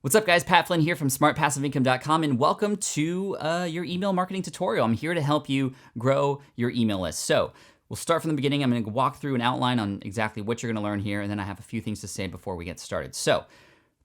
What's up, guys? Pat Flynn here from smartpassiveincome.com, and welcome to your email marketing tutorial. I'm here to help you grow your email list. So we'll start from the beginning. I'm going to walk through an outline on exactly what you're going to learn here, and then I have a few things to say before we get started. So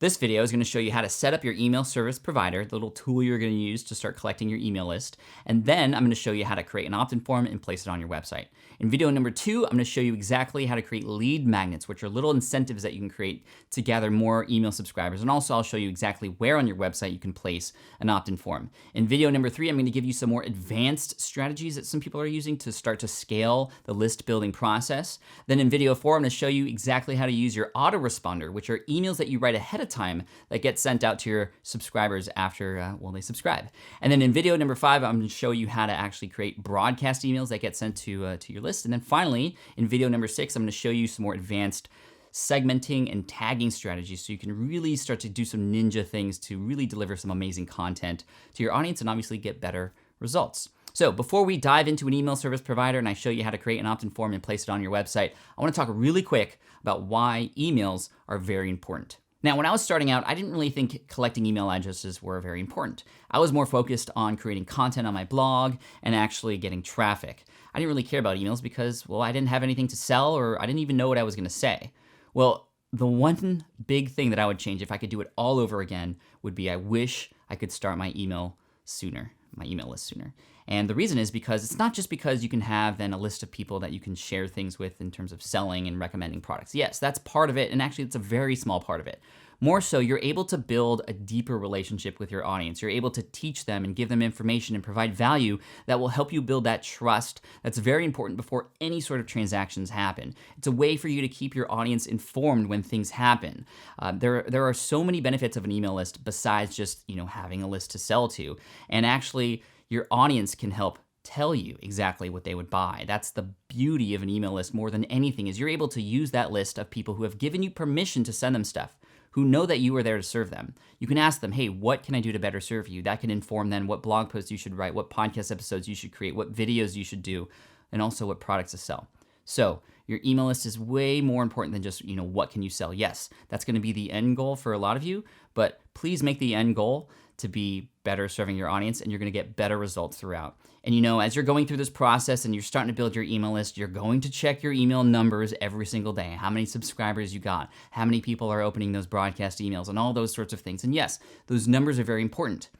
this video is going to show you how to set up your email service provider, the little tool you're going to use to start collecting your email list. And then I'm going to show you how to create an opt-in form and place it on your website. In video number 2, I'm going to show you exactly how to create lead magnets, which are little incentives that you can create to gather more email subscribers. And also I'll show you exactly where on your website you can place an opt-in form. In video number 3, I'm going to give you some more advanced strategies that some people are using to start to scale the list building process. Then in video 4, I'm going to show you exactly how to use your autoresponder, which are emails that you write ahead of time that get sent out to your subscribers after, they subscribe. And then in video number 5, I'm going to show you how to actually create broadcast emails that get sent to your list. And then finally, in video number 6, I'm going to show you some more advanced segmenting and tagging strategies so you can really start to do some ninja things to really deliver some amazing content to your audience and obviously get better results. So before we dive into an email service provider and I show you how to create an opt-in form and place it on your website, I want to talk really quick about why emails are very important. Now, when I was starting out, I didn't really think collecting email addresses were very important. I was more focused on creating content on my blog and actually getting traffic. I didn't really care about emails because, I didn't have anything to sell or I didn't even know what I was going to say. Well, the one big thing that I would change if I could do it all over again would be I wish I could start my email list sooner. And the reason is because it's not just because you can have then a list of people that you can share things with in terms of selling and recommending products. Yes, that's part of it, and actually it's a very small part of it. More so, you're able to build a deeper relationship with your audience. You're able to teach them and give them information and provide value that will help you build that trust that's very important before any sort of transactions happen. It's a way for you to keep your audience informed when things happen. There are so many benefits of an email list besides just having a list to sell to. And actually, your audience can help tell you exactly what they would buy. That's the beauty of an email list more than anything, is you're able to use that list of people who have given you permission to send them stuff, who know that you are there to serve them. You can ask them, hey, what can I do to better serve you? That can inform then what blog posts you should write, what podcast episodes you should create, what videos you should do, and also what products to sell. So your email list is way more important than just, what can you sell? Yes, that's going to be the end goal for a lot of you, but please make the end goal to be better serving your audience, and you're going to get better results throughout. And as you're going through this process and you're starting to build your email list, you're going to check your email numbers every single day. How many subscribers you got, how many people are opening those broadcast emails, and all those sorts of things. And yes, those numbers are very important,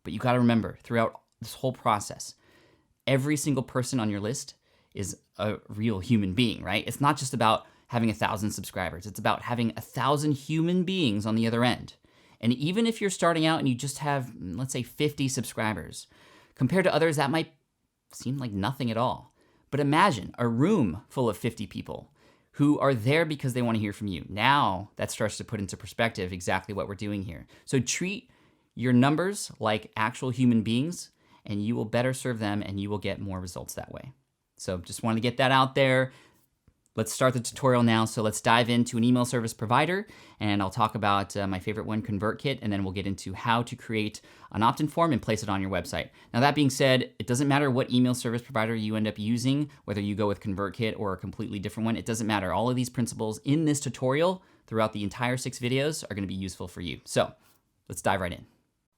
but you got to remember throughout this whole process, every single person on your list is a real human being, right? It's not just about having 1,000 subscribers. It's about having 1,000 human beings on the other end. And even if you're starting out and you just have, let's say, 50 subscribers, compared to others, that might seem like nothing at all. But imagine a room full of 50 people who are there because they want to hear from you. Now that starts to put into perspective exactly what we're doing here. So treat your numbers like actual human beings, and you will better serve them and you will get more results that way. So just wanted to get that out there. Let's start the tutorial now. So let's dive into an email service provider, and I'll talk about my favorite one, Convertkit, and then we'll get into how to create an opt-in form and place it on your website. Now, that being said, it doesn't matter what email service provider you end up using, whether you go with Convertkit or a completely different one, it doesn't matter. All of these principles in this tutorial throughout the entire 6 videos are going to be useful for you. So let's dive right in.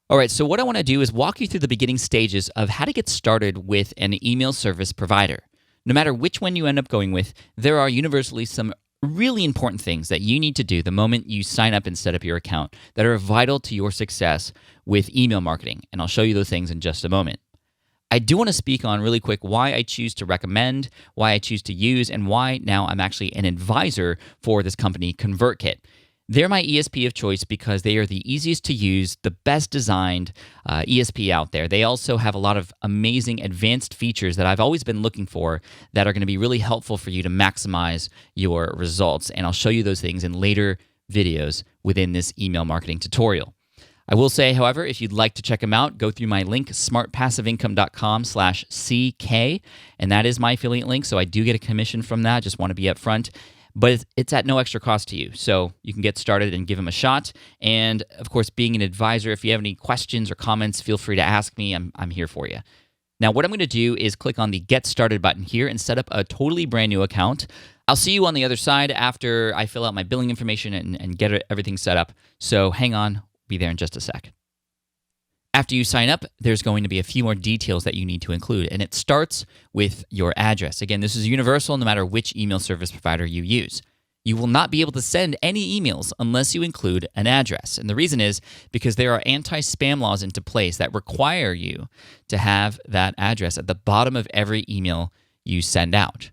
All right, so what I want to do is walk you through the beginning stages of how to get started with an email service provider. No matter which one you end up going with, there are universally some really important things that you need to do the moment you sign up and set up your account that are vital to your success with email marketing, and I'll show you those things in just a moment. I do want to speak on really quick why I choose to recommend, why I choose to use, and why now I'm actually an advisor for this company, Convertkit. They're my ESP of choice because they are the easiest to use, the best designed ESP out there. They also have a lot of amazing advanced features that I've always been looking for that are going to be really helpful for you to maximize your results. And I'll show you those things in later videos within this email marketing tutorial. I will say, however, if you'd like to check them out, go through my link, smartpassiveincome.com/CK, and that is my affiliate link, so I do get a commission from that. Just want to be upfront. But it's at no extra cost to you, so you can get started and give them a shot. And, of course, being an advisor, if you have any questions or comments, feel free to ask me. I'm here for you. Now, what I'm going to do is click on the Get Started button here and set up a totally brand new account. I'll see you on the other side after I fill out my billing information and get everything set up. So hang on. be there in just a sec. After you sign up, there's going to be a few more details that you need to include, and it starts with your address. Again, this is universal no matter which email service provider you use. You will not be able to send any emails unless you include an address. And the reason is because there are anti-spam laws into place that require you to have that address at the bottom of every email you send out.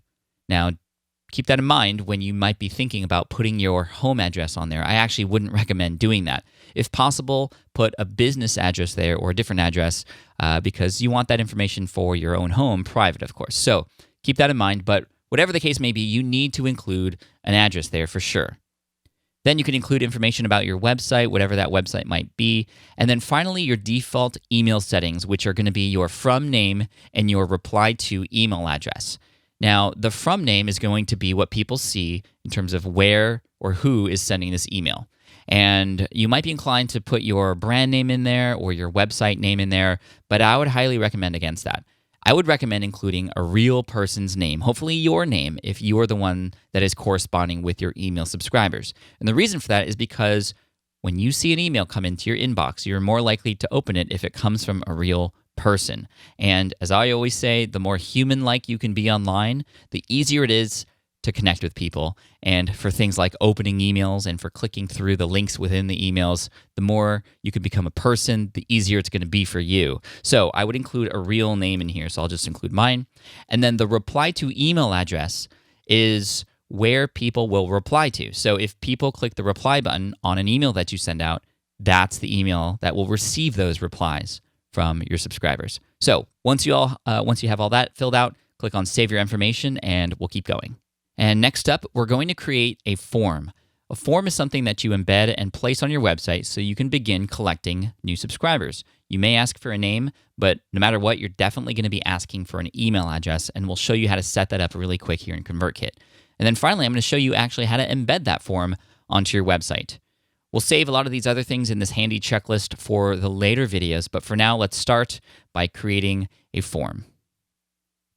Now, keep that in mind when you might be thinking about putting your home address on there. I actually wouldn't recommend doing that. If possible, put a business address there or a different address because you want that information for your own home, private, of course. So keep that in mind, but whatever the case may be, you need to include an address there for sure. Then you can include information about your website, whatever that website might be. And then finally, your default email settings, which are going to be your from name and your reply to email address. Now, the from name is going to be what people see in terms of where or who is sending this email. And you might be inclined to put your brand name in there or your website name in there, but I would highly recommend against that. I would recommend including a real person's name, hopefully your name, if you're the one that is corresponding with your email subscribers. And the reason for that is because when you see an email come into your inbox, you're more likely to open it if it comes from a real person. And as I always say, the more human-like you can be online, the easier it is to connect with people. And for things like opening emails and for clicking through the links within the emails, the more you can become a person, the easier it's going to be for you. So I would include a real name in here, so I'll just include mine. And then the reply to email address is where people will reply to. So if people click the reply button on an email that you send out, that's the email that will receive those replies from your subscribers. So once you have all that filled out, click on Save Your Information, and we'll keep going. And next up, we're going to create a form. A form is something that you embed and place on your website so you can begin collecting new subscribers. You may ask for a name, but no matter what, you're definitely going to be asking for an email address, and we'll show you how to set that up really quick here in Convertkit. And then finally, I'm going to show you actually how to embed that form onto your website. We'll save a lot of these other things in this handy checklist for the later videos, but for now, let's start by creating a form.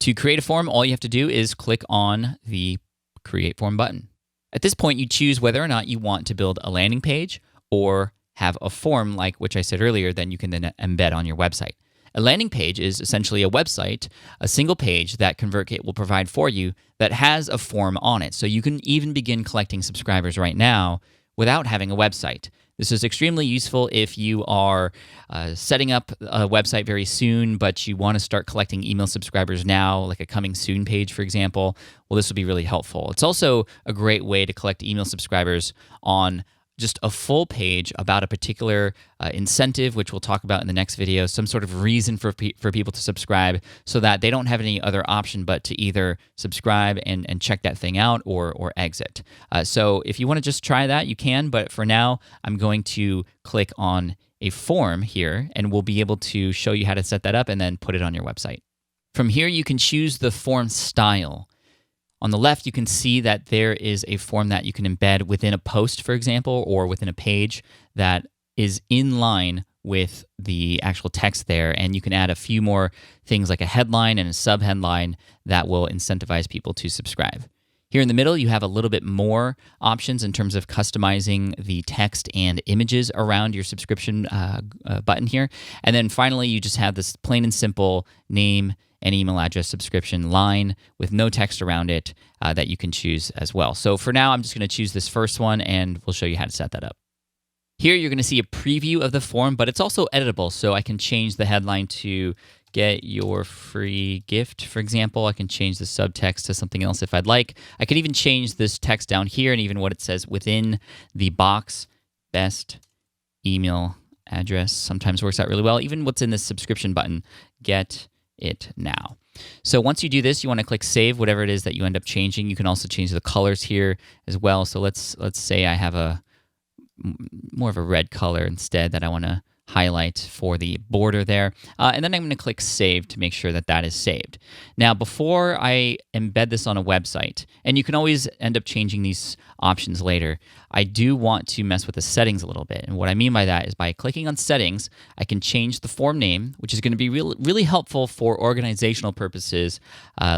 To create a form, all you have to do is click on the Create Form button. At this point, you choose whether or not you want to build a landing page or have a form like which I said earlier, then you can then embed on your website. A landing page is essentially a website, a single page that ConvertKit will provide for you that has a form on it. So you can even begin collecting subscribers right now without having a website. This is extremely useful if you are setting up a website very soon, but you want to start collecting email subscribers now, like a coming soon page, for example. Well, this will be really helpful. It's also a great way to collect email subscribers on just a full page about a particular incentive, which we'll talk about in the next video, some sort of reason for people to subscribe so that they don't have any other option but to either subscribe and check that thing out or exit. So if you want to just try that, you can, but for now, I'm going to click on a form here, and we'll be able to show you how to set that up and then put it on your website. From here, you can choose the form style. On the left, you can see that there is a form that you can embed within a post, for example, or within a page that is in line with the actual text there. And you can add a few more things like a headline and a subheadline that will incentivize people to subscribe. Here in the middle, you have a little bit more options in terms of customizing the text and images around your subscription button here. And then finally, you just have this plain and simple name and email address subscription line with no text around it that you can choose as well. So for now, I'm just going to choose this first one, and we'll show you how to set that up. Here, you're going to see a preview of the form, but it's also editable, so I can change the headline to get your free gift, for example. I can change the subtext to something else if I'd like. I could even change this text down here and even what it says within the box. Best email address sometimes works out really well. Even what's in this subscription button, get it now. So once you do this, you want to click Save, whatever it is that you end up changing. You can also change the colors here as well. So let's say I have a more of a red color instead that I want to highlight for the border there. And then I'm going to click Save to make sure that that is saved. Now, before I embed this on a website, and you can always end up changing these options later, I do want to mess with the settings a little bit. And what I mean by that is by clicking on Settings, I can change the form name, which is going to be really helpful for organizational purposes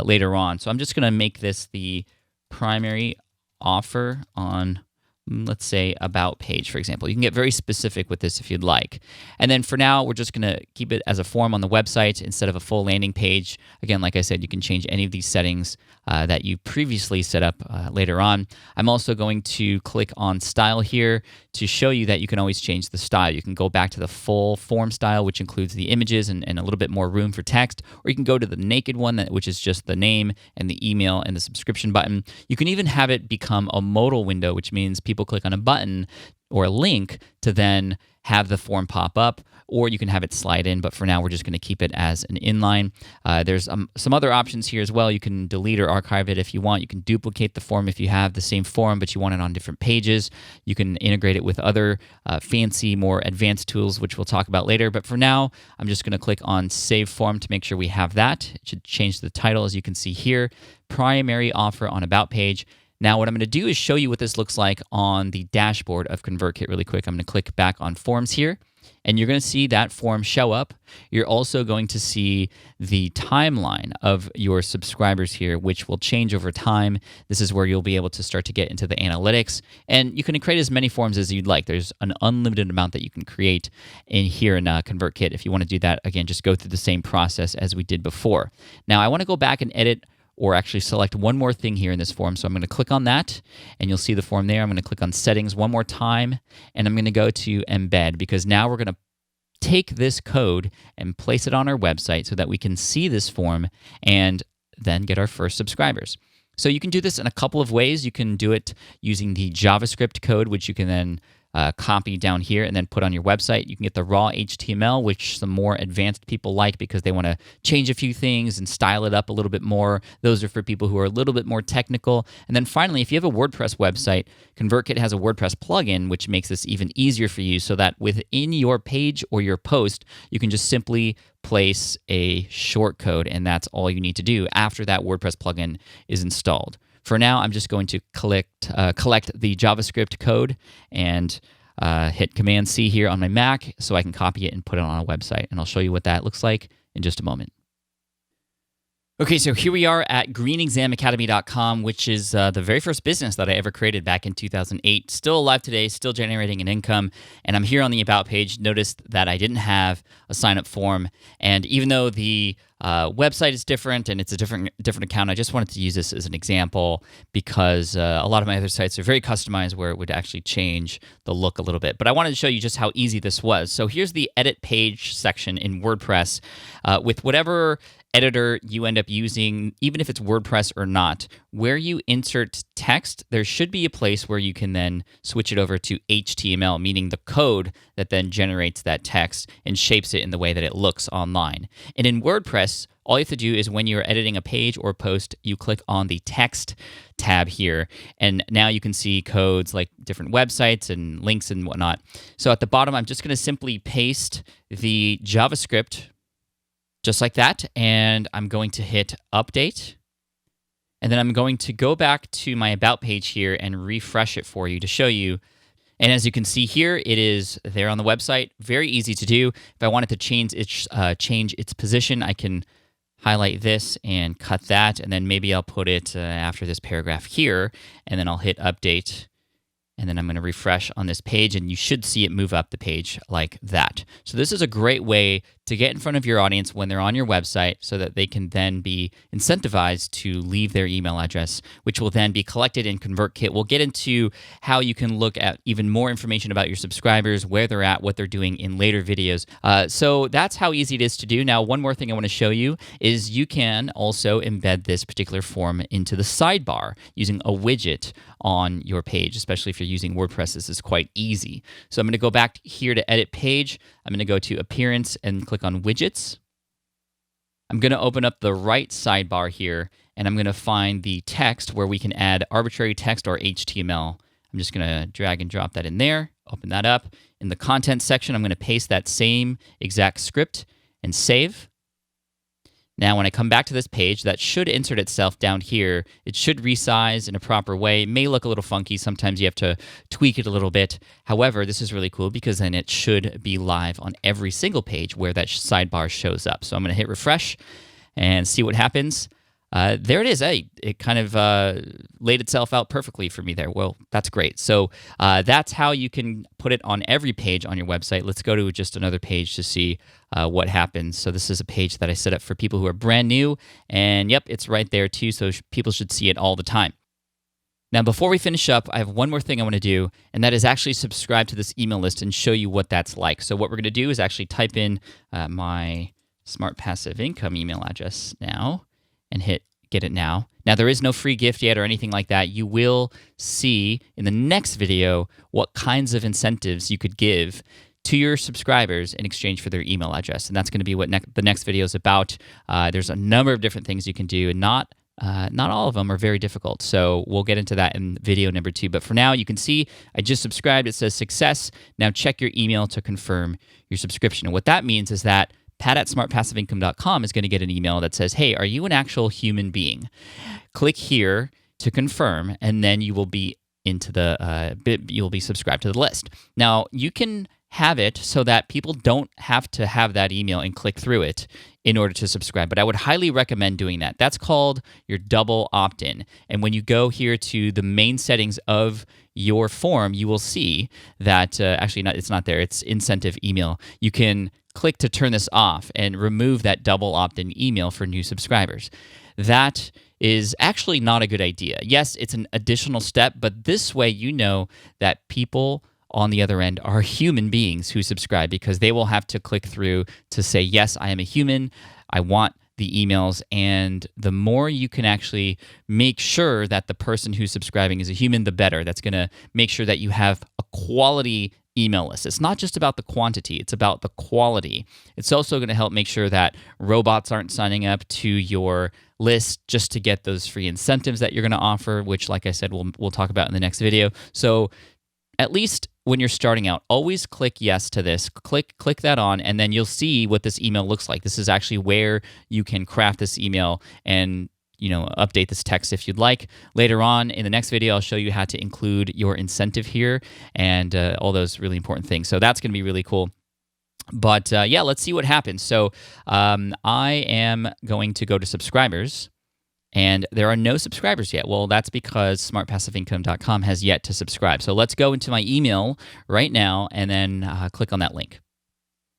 later on. So I'm just going to make this the primary offer on let's say about page, for example. You can get very specific with this if you'd like. And then for now, we're just going to keep it as a form on the website instead of a full landing page. Again, like I said, you can change any of these settings that you previously set up later on. I'm also going to click on style here to show you that you can always change the style. You can go back to the full form style, which includes the images and a little bit more room for text, or you can go to the naked one, which is just the name and the email and the subscription button. You can even have it become a modal window, which means people click on a button or a link to then have the form pop up, or you can have it slide in, but for now we're just going to keep it as an inline. There's some other options here as well. You can delete or archive it if you want. You can duplicate the form if you have the same form, but you want it on different pages. You can integrate it with other fancy, more advanced tools, which we'll talk about later. But for now, I'm just going to click on Save Form to make sure we have that. It should change the title, as you can see here, Primary Offer on About Page. Now, what I'm going to do is show you what this looks like on the dashboard of Convertkit really quick. I'm going to click back on Forms here, and you're going to see that form show up. You're also going to see the timeline of your subscribers here, which will change over time. This is where you'll be able to start to get into the analytics, and you can create as many forms as you'd like. There's an unlimited amount that you can create in here in Convertkit. If you want to do that, again, just go through the same process as we did before. Now, I want to go back and edit or actually select one more thing here in this form. So I'm going to click on that, and you'll see the form there. I'm going to click on Settings one more time, and I'm going to go to Embed, because now we're going to take this code and place it on our website so that we can see this form and then get our first subscribers. So you can do this in a couple of ways. You can do it using the JavaScript code, which you can then copy down here and then put on your website. You can get the raw HTML, which some more advanced people like because they want to change a few things and style it up a little bit more. Those are for people who are a little bit more technical. And then finally, if you have a WordPress website, Convertkit has a WordPress plugin, which makes this even easier for you so that within your page or your post, you can just simply place a shortcode, and that's all you need to do after that WordPress plugin is installed. For now, I'm just going to collect the JavaScript code and hit Command-C here on my Mac so I can copy it and put it on a website. And I'll show you what that looks like in just a moment. Okay, so here we are at greenexamacademy.com, which is the very first business that I ever created back in 2008. Still alive today, still generating an income. And I'm here on the About page. Noticed that I didn't have a sign-up form. And even though the website is different and it's a different account, I just wanted to use this as an example because a lot of my other sites are very customized where it would actually change the look a little bit. But I wanted to show you just how easy this was. So here's the Edit Page section in WordPress. With whatever editor you end up using, even if it's WordPress or not, where you insert text, there should be a place where you can then switch it over to HTML, meaning the code that then generates that text and shapes it in the way that it looks online. And in WordPress, all you have to do is when you're editing a page or post, you click on the text tab here, and now you can see codes like different websites and links and whatnot. So at the bottom, I'm just going to simply paste the JavaScript just like that, and I'm going to hit Update. And then I'm going to go back to my About page here and refresh it for you to show you. And as you can see here, it is there on the website. Very easy to do. If I wanted to change its position, I can highlight this and cut that, and then maybe I'll put it after this paragraph here, and then I'll hit Update. And then I'm going to refresh on this page, and you should see it move up the page like that. So this is a great way to get in front of your audience when they're on your website so that they can then be incentivized to leave their email address, which will then be collected in Convertkit. We'll get into how you can look at even more information about your subscribers, where they're at, what they're doing in later videos. So that's how easy it is to do. Now, one more thing I want to show you is you can also embed this particular form into the sidebar using a widget on your page, especially if you're using WordPress. This is quite easy. So I'm going to go back here to Edit Page. I'm going to go to Appearance and click on Widgets. I'm going to open up the right sidebar here, and I'm going to find the text where we can add arbitrary text or HTML. I'm just going to drag and drop that in there, open that up. In the Content section, I'm going to paste that same exact script and save. Now, when I come back to this page, that should insert itself down here. It should resize in a proper way. It may look a little funky. Sometimes you have to tweak it a little bit. However, this is really cool because then it should be live on every single page where that sidebar shows up. So I'm going to hit refresh and see what happens. There it is. Hey, it kind of laid itself out perfectly for me there. Well, that's great. So that's how you can put it on every page on your website. Let's go to just another page to see what happens. So this is a page that I set up for people who are brand new. And yep, it's right there too. So people should see it all the time. Now, before we finish up, I have one more thing I want to do, and that is actually subscribe to this email list and show you what that's like. So what we're going to do is actually type in my Smart Passive Income email address now and hit get it now. Now, there is no free gift yet or anything like that. You will see in the next video what kinds of incentives you could give to your subscribers in exchange for their email address. And that's going to be what the next video is about. There's a number of different things you can do, and not all of them are very difficult. So we'll get into that in video number 2. But for now, you can see I just subscribed. It says success. Now check your email to confirm your subscription. And what that means is that pat@smartpassiveincome.com is going to get an email that says, hey, are you an actual human being? Click here to confirm, and then you will be you'll be subscribed to the list. Now, you can have it so that people don't have to have that email and click through it in order to subscribe. But I would highly recommend doing that. That's called your double opt-in. And when you go here to the main settings of your form, you will see that it's not there. It's incentive email. You can click to turn this off and remove that double opt-in email for new subscribers. That is actually not a good idea. Yes, it's an additional step, but this way you know that people on the other end are human beings who subscribe, because they will have to click through to say, yes, I am a human, I want the emails. And the more you can actually make sure that the person who's subscribing is a human, the better. That's going to make sure that you have a quality email list. It's not just about the quantity, it's about the quality. It's also going to help make sure that robots aren't signing up to your list just to get those free incentives that you're going to offer, which, like I said, we'll talk about in the next video. So at least when you're starting out, always click yes to this. Click that on, and then you'll see what this email looks like. This is actually where you can craft this email and update this text if you'd like. Later on in the next video, I'll show you how to include your incentive here and all those really important things. So that's going to be really cool. But yeah, let's see what happens. So I am going to go to subscribers, and there are no subscribers yet. Well, that's because smartpassiveincome.com has yet to subscribe. So let's go into my email right now and then click on that link.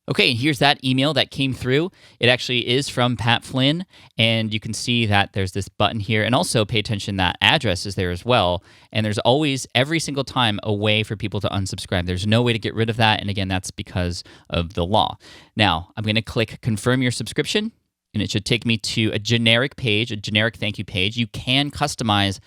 Okay, and here's that email that came through. It actually is from Pat Flynn, and you can see that there's this button here. And also pay attention, that address is there as well. And there's always, every single time, a way for people to unsubscribe. There's no way to get rid of that, and again, that's because of the law. Now, I'm going to click Confirm Your Subscription, and it should take me to a generic page, a generic thank you page. You can customize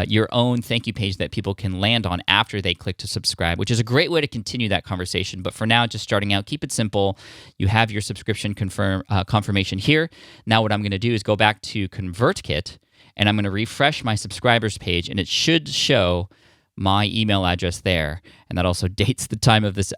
your own thank you page that people can land on after they click to subscribe, which is a great way to continue that conversation. But for now, just starting out, keep it simple. You have your subscription confirmation here. Now what I'm going to do is go back to Convertkit, and I'm going to refresh my subscribers page, and it should show my email address there. And that also dates the time of this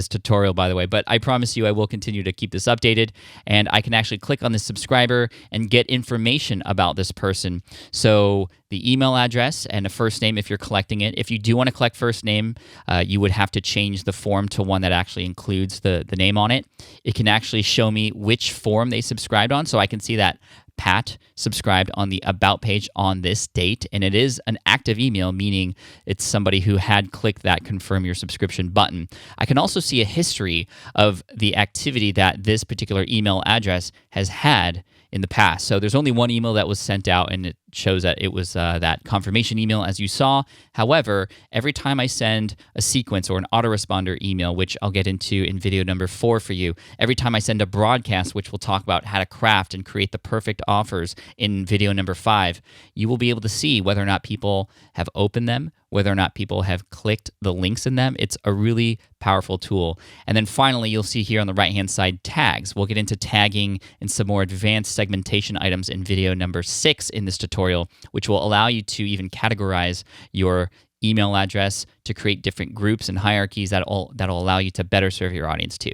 tutorial, by the way. But I promise you I will continue to keep this updated, and I can actually click on this subscriber and get information about this person. So the email address and a first name if you're collecting it. If you do want to collect first name, you would have to change the form to one that actually includes the name on it. It can actually show me which form they subscribed on, so I can see that Pat subscribed on the About page on this date, and it is an active email, meaning it's somebody who had clicked that Confirm Your Subscription button. I can also see a history of the activity that this particular email address has had in the past. So there's only one email that was sent out, and it shows that it was that confirmation email, as you saw. However, every time I send a sequence or an autoresponder email, which I'll get into in video number 4 for you, every time I send a broadcast, which we'll talk about how to craft and create the perfect offers in video number 5, you will be able to see whether or not people have opened them, whether or not people have clicked the links in them. It's a really powerful tool. And then finally, you'll see here on the right-hand side tags. We'll get into tagging and some more advanced segmentation items in video number 6 in this tutorial, which will allow you to even categorize your email address to create different groups and hierarchies that'll allow you to better serve your audience too.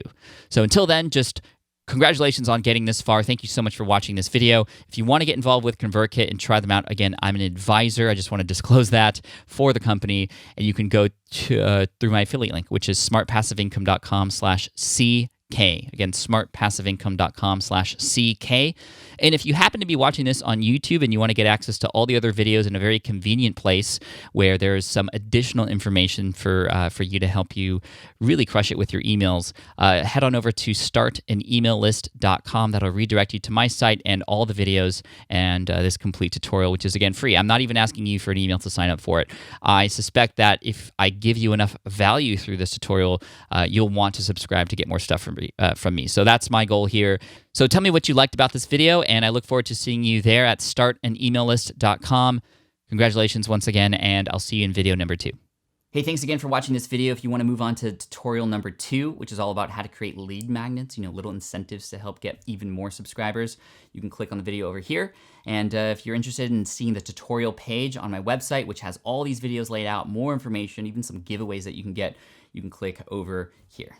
So until then, just congratulations on getting this far. Thank you so much for watching this video. If you want to get involved with Convertkit and try them out, again, I'm an advisor. I just want to disclose that for the company. And you can go to, through my affiliate link, which is smartpassiveincome.com/C CK. Again, smartpassiveincome.com/CK. And if you happen to be watching this on YouTube and you want to get access to all the other videos in a very convenient place where there's some additional information for you to help you really crush it with your emails, head on over to startanemaillist.com. That'll redirect you to my site and all the videos and this complete tutorial, which is, again, free. I'm not even asking you for an email to sign up for it. I suspect that if I give you enough value through this tutorial, you'll want to subscribe to get more stuff from me. So that's my goal here. So tell me what you liked about this video, and I look forward to seeing you there at startanemaillist.com. Congratulations once again, and I'll see you in video number 2. Hey, thanks again for watching this video. If you want to move on to tutorial number 2, which is all about how to create lead magnets, little incentives to help get even more subscribers, you can click on the video over here. And if you're interested in seeing the tutorial page on my website, which has all these videos laid out, more information, even some giveaways that you can get, you can click over here.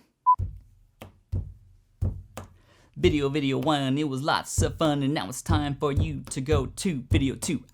Video 1, it was lots of fun, and now it's time for you to go to video 2.